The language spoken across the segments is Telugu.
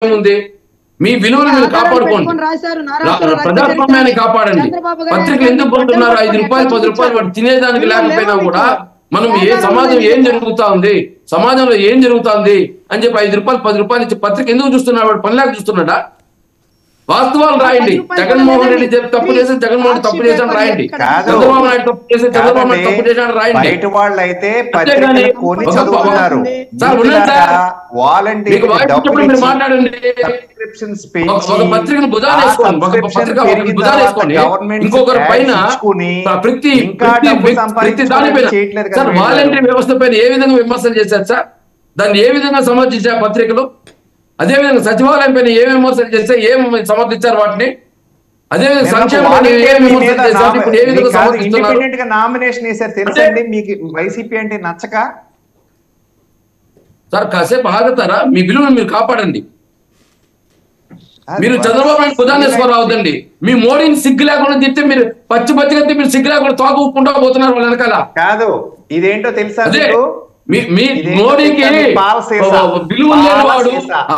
ఏముంది? మీ విలువలు మీరు కాపాడుకోండి, ప్రజాస్వామ్యాన్ని కాపాడండి. పత్రికలు ఎందుకు కొంటున్నారు? 5 రూపాయలు 10 రూపాయలు వాడు తినేదానికి లేకపోయినా కూడా మనం సమాజం ఏం జరుగుతా ఉంది, సమాజంలో ఏం జరుగుతుంది అని చెప్పి 5 రూపాయలు 10 రూపాయలు ఇచ్చి పత్రిక ఎందుకు చూస్తున్నాడు? వాడు పనిలేక చూస్తున్నాడా? వాస్తవాలు రాయండి. జగన్మోహన్ రెడ్డి తప్పు చేసి జగన్మోహన్ రెడ్డి తప్పు చేశాను రాయండి, చంద్రబాబు నాయుడు తప్పు చేసి చంద్రబాబు నాయుడు తప్పు చేశాను రాయండి. బయట వాళ్ళు అయితే చదువుతున్నారు, మీరు మాట్లాడండి. ఒక పత్రికను భుజాలు వేసుకోండి, ఒక పత్రిక భుజాలు వేసుకోండి, ఇంకొకరి పైన ప్రతి దానిపైన సార్ వాలంటరీ వ్యవస్థ పైన ఏ విధంగా విమర్శలు చేశారు సార్? దాన్ని ఏ విధంగా సమర్థించారు పత్రికలు? అదేవిధంగా సచివాలయం పైన ఏం విమర్శలు చేస్తే ఏం సమర్థించారు వాటిని? అదేవిధంగా సంక్షేమాన్ని ఏం విమర్శలు చేశారు, ఇప్పుడు ఏ విధంగా సమర్థిస్తున్నారు? నామినేషన్ వేశారు తెలుసండి మీకు, వైసీపీ అంటే నచ్చక. సార్ కాసేపు ఆగుతారా? మీ విలువను మీరు కాపాడండి. మీరు చంద్రబాబు నాయుడు ప్రధానేశ్వర రావద్దండి. మీ మోడీని సిగ్గు లేకుండా తింటే మీరు పచ్చి పచ్చిగా మీరు సిగ్గు లేకుండా తోక ఊపుకుంటా పోతున్నారు వాళ్ళ వెనకాల. కాదు ఇదేంటో తెలుసా? మోడీకి విలువ లేనివాడు,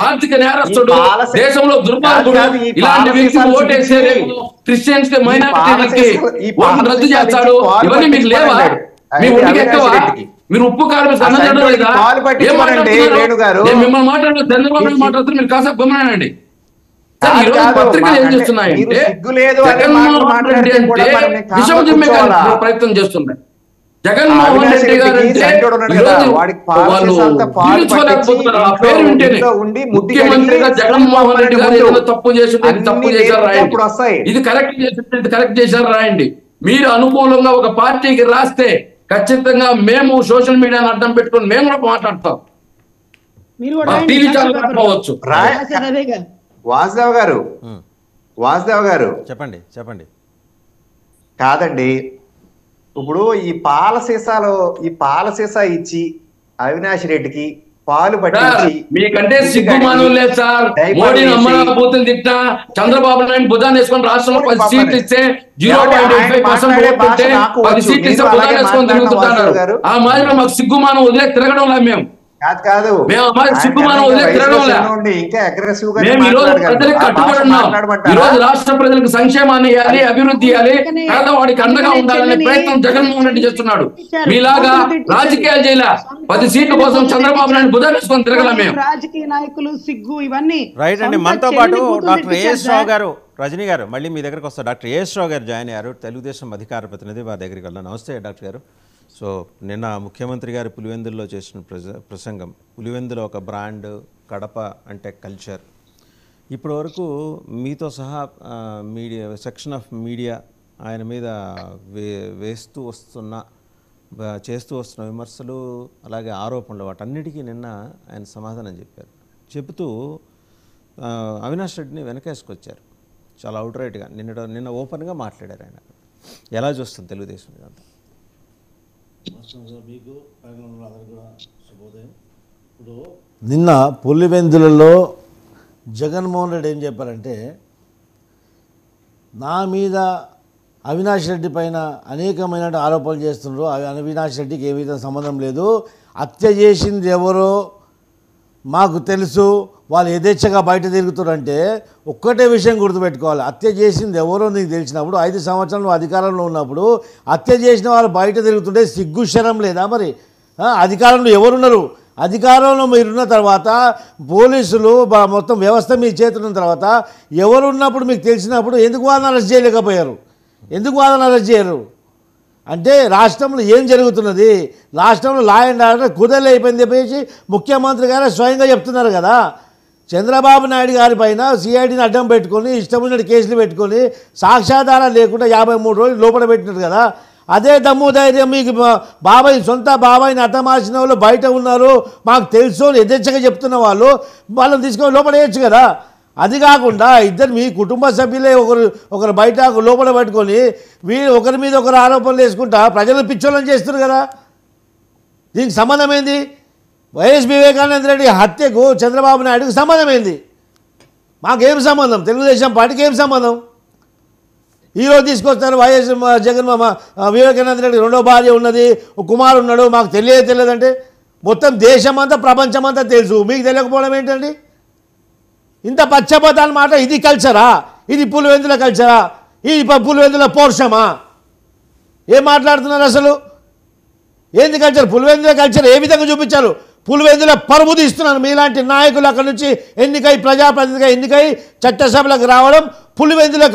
ఆర్థిక నేరస్తుడు, దేశంలో దుర్మార్గుడు, ఇలాంటి వ్యక్తి ఓటేసే క్రిస్టియన్స్ కి మైనారిటీలకి ఓట్లు రద్దు చేస్తాడు. ఇవన్నీ మీకు లేవా? మీ ఒంటికి ఎక్కవా? మీరు ఉప్పు కారం సన్నదడం లేదా? ఏం మాట్లాడుతున్నారు? మిమ్మల్ని మాట్లాడుతున్నారు, చంద్రబాబు మాట్లాడుతున్నారు, మీరు కాసేపు గమనండి. ఈ రోజు పత్రికలు ఏం చేస్తున్నాయంటే జగన్మోహన్ రెడ్డి అంటే విషయం చెప్పే ప్రయత్నం చేస్తున్నాయి. జగన్మోహన్ రెడ్డి గారు ముఖ్యమంత్రిగా జగన్మోహన్ రెడ్డి గారు ఏదైనా తప్పు చేసి తప్పు చేశారు రాయండి, ఇది కరెక్ట్ చేశారు రాయండి. మీరు అనుకూలంగా ఒక పార్టీకి రాస్తే ఖచ్చితంగా మేము సోషల్ మీడియాను అడ్డం పెట్టుకుని మేము కూడా మాట్లాడతాం. టీవీ ఛానల్ రాకపోవచ్చు. వాసుదేవ్ గారు చెప్పండి. కాదండి, ఇప్పుడు ఈ పాల సీసా ఇచ్చి అవినాష్ రెడ్డికి పాలు పట్టించి మీకంటే సిగ్గుమానం లేదు సార్. మోడీని అమ్మబోతుంది తిట్టా, చంద్రబాబు నాయుడు భుజాన్ని వేసుకొని రాష్ట్రంలో 10 సీట్లు ఇస్తే 0.85% ఓట్లు ఉంటే 10 సీట్లు ఇస్తే భుజాన్ని వేసుకొని తిరుగుతున్నారు. ఆ మాదిరిలో మాకు సిగ్గుమానం వదిలే తిరగడంలా మేము. కాదు రాష్ట్ర ప్రజలకు సంక్షేమాన్ని ఇవ్వాలి, అభివృద్ధి ఇవ్వాలి, వాడికి అండగా ఉండాలనే ప్రయత్నం జగన్మోహన్ రెడ్డి చేస్తున్నాడు. మీలాగా రాజకీయాలు చేయాల 10 సీట్ల కోసం చంద్రబాబు నాయుడు బుధ వేసుకొని తిరగల మేము. రాజకీయ నాయకులు సిగ్గు ఇవన్నీ రైట్ అండి. మనతో పాటు డాక్టర్ ఏఎస్ రావు గారు, రజనీ గారు మళ్ళీ మీ దగ్గరకు వస్తారు. డాక్టర్ ఏఎస్ రావు గారు జాయిన్ అయ్యారు, తెలుగుదేశం అధికార ప్రతినిధి, వారి దగ్గరికి వెళ్ళాను. నమస్తే డాక్టర్ గారు. సో నిన్న ముఖ్యమంత్రి గారు పులివెందుల్లో చేసిన ప్రసంగం, పులివెందులో ఒక బ్రాండ్, కడప అంటే కల్చర్, ఇప్పటి వరకు మీతో సహా మీడియా సెక్షన్ ఆఫ్ మీడియా ఆయన మీద చేస్తూ వస్తున్న విమర్శలు అలాగే ఆరోపణలు వాటన్నిటికీ నిన్న ఆయన సమాధానం చెప్పారు. చెబుతూ అవినాష్ రెడ్డిని వెనకేసుకొచ్చారు చాలా అవుట్రైట్గా. నిన్న ఓపెన్గా మాట్లాడారు ఆయన. ఎలా చూస్తుంది తెలుగుదేశం ఇదంతా? నిన్న పులివెందులలో జగన్మోహన్ రెడ్డి ఏం చెప్పారంటే, నా మీద అవినాష్ రెడ్డి పైన అనేకమైన ఆరోపణలు చేస్తున్నారు, అవినాష్ రెడ్డికి ఏ విధంగా సంబంధం లేదు, హత్య చేసింది ఎవరో మాకు తెలుసు, వాళ్ళు యథేచ్ఛగా బయట తిరుగుతారంటే ఒక్కటే విషయం గుర్తుపెట్టుకోవాలి, హత్య చేసింది ఎవరో నీకు తెలిసినప్పుడు 5 సంవత్సరాలు అధికారంలో ఉన్నప్పుడు హత్య చేసిన వాళ్ళు బయట తిరుగుతుంటే సిగ్గు శరం లేదా? మరి అధికారంలో ఎవరున్నారు? అధికారంలో మీరున్న తర్వాత పోలీసులు మొత్తం వ్యవస్థ మీ చేతున్న తర్వాత ఎవరున్నప్పుడు మీకు తెలిసినప్పుడు ఎందుకు వాళ్ళని అరెస్ట్ చేయలేకపోయారు? ఎందుకు వాళ్ళని అరెస్ట్ చేయరు? అంటే రాష్ట్రంలో ఏం జరుగుతున్నది, రాష్ట్రంలో లా అండ్ ఆర్డర్ కుదరలేకపోయింది చెప్పేసి ముఖ్యమంత్రి గారు స్వయంగా చెప్తున్నారు కదా. చంద్రబాబు నాయుడు గారి పైన సిఐడిని అడ్డం పెట్టుకొని ఇష్టమైన కేసులు పెట్టుకొని సాక్ష్యాధారాలు లేకుండా 53 రోజులు లోపల పెట్టినారు కదా. అదే దమ్ము ధైర్యం మీకు బాబాయ్, సొంత బాబాయిని అర్థమార్చిన వాళ్ళు బయట ఉన్నారు, మాకు తెలుసు అని యథేచ్ఛగా చెప్తున్న వాళ్ళని తీసుకొని లోపల వేయచ్చు కదా. అది కాకుండా ఇద్దరు మీ కుటుంబ సభ్యులే ఒకరు బయట లోపల పట్టుకొని వీళ్ళు ఒకరి మీద ఒకరు ఆరోపణలు వేసుకుంటా ప్రజలను పిచ్చోళ్ళని చేస్తున్నారు కదా. దీనికి సంబంధం ఏంది? వైఎస్ వివేకానంద రెడ్డి హత్యకు చంద్రబాబు నాయుడుకు సంబంధం ఏంది? మాకేం సంబంధం? తెలుగుదేశం పార్టీకి ఏం సంబంధం? ఈరోజు తీసుకొస్తారు వైఎస్ వివేకానంద రెడ్డి 2వ భార్య ఉన్నది, ఒక కుమారు ఉన్నాడు, మాకు తెలియదంటే మొత్తం దేశమంతా ప్రపంచమంతా తెలుసు, మీకు తెలియకపోవడం ఏంటండి? ఇంత పచ్చబద్దాల మాట ఇది కల్చరా? ఇది పులివెందుల కల్చరా? ఇది పులివెందుల పౌరుషమా? ఏం మాట్లాడుతున్నారు అసలు? ఏంది కల్చర్? పులివెందుల కల్చర్ ఏ విధంగా చూపించారు? పులివెందుల పరువు తీస్తున్నారు. మీలాంటి నాయకులు అక్కడ నుంచి ఎన్నికై ప్రజాప్రతినిధిగా ఎన్నికై చట్టసభలకు రావడం పులివెందుల